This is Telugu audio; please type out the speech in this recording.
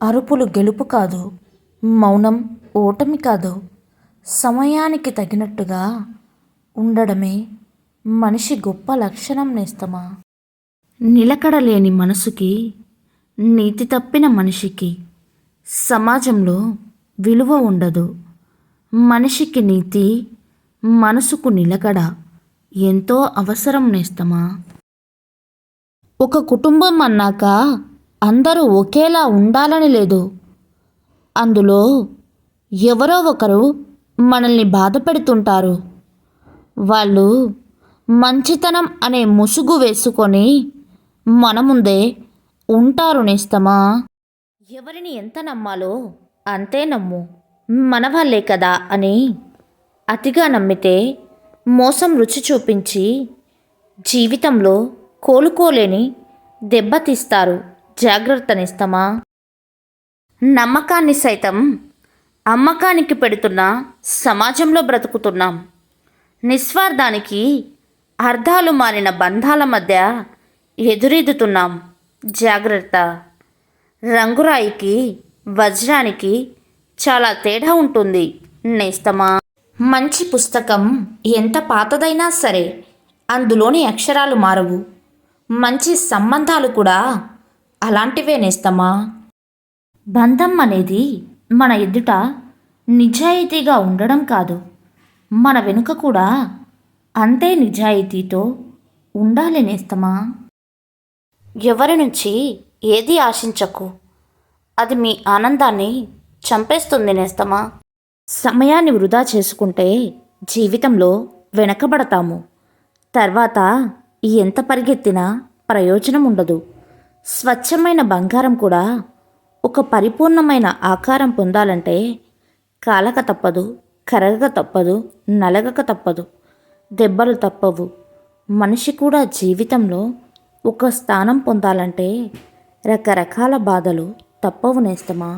అరుపులు గెలుపు కాదు, మౌనం ఓటమి కాదు. సమయానికి తగినట్టుగా ఉండడమే మనిషి గొప్ప లక్షణం నేస్తమా. నిలకడలేని మనసుకి, నీతి తప్పిన మనిషికి సమాజంలో విలువ ఉండదు. మనిషికి నీతి, మనసుకు నిలకడ ఎంతో అవసరం నేస్తమా. ఒక కుటుంబం అన్నాక అందరూ ఒకేలా ఉండాలని లేదు. అందులో ఎవరో ఒకరు మనల్ని బాధ పెడుతుంటారు. వాళ్ళు మంచితనం అనే ముసుగు వేసుకొని మన ముందే ఉంటారు నేస్తమా. ఎవరిని ఎంత నమ్మాలో అంతే నమ్ము, మన వాళ్ళే కదా అని అతిగా నమ్మితే మోసం రుచి చూపించి జీవితంలో కోలుకోలేని దెబ్బతీస్తారు. జాగ్రత్త నేస్తమా. నమ్మకాన్ని సైతం అమ్మకానికి పెడుతున్న సమాజంలో బ్రతుకుతున్నాం. నిస్వార్థానికి అర్థాలు మారిన బంధాల మధ్య ఎదురెదుతున్నాం. జాగ్రత్త. రంగురాయికి వజ్రానికి చాలా తేడా ఉంటుంది నేస్తమా. మంచి పుస్తకం ఎంత పాతదైనా సరే అందులోని అక్షరాలు మారవు. మంచి సంబంధాలు కూడా అలాంటివే నేస్తమా. బంధం అనేది మన ఎదుట నిజాయితీగా ఉండడం కాదు, మన వెనుక కూడా అంతే నిజాయితీతో ఉండాలి నేస్తమా. ఎవరి నుంచి ఏది ఆశించకు, అది మీ ఆనందాన్ని చంపేస్తుంది నేస్తమా. సమయాన్ని వృధా చేసుకుంటే జీవితంలో వెనకబడతాము. తర్వాత ఎంత పరిగెత్తినా ప్రయోజనం ఉండదు. స్వచ్ఛమైన బంగారం కూడా ఒక పరిపూర్ణమైన ఆకారం పొందాలంటే కాలక తప్పదు, కరగక తప్పదు, నలగక తప్పదు, దెబ్బలు తప్పవు. మనిషి కూడా జీవితంలో ఒక స్థానం పొందాలంటే రకరకాల బాధలు తప్పవు నేస్తమా.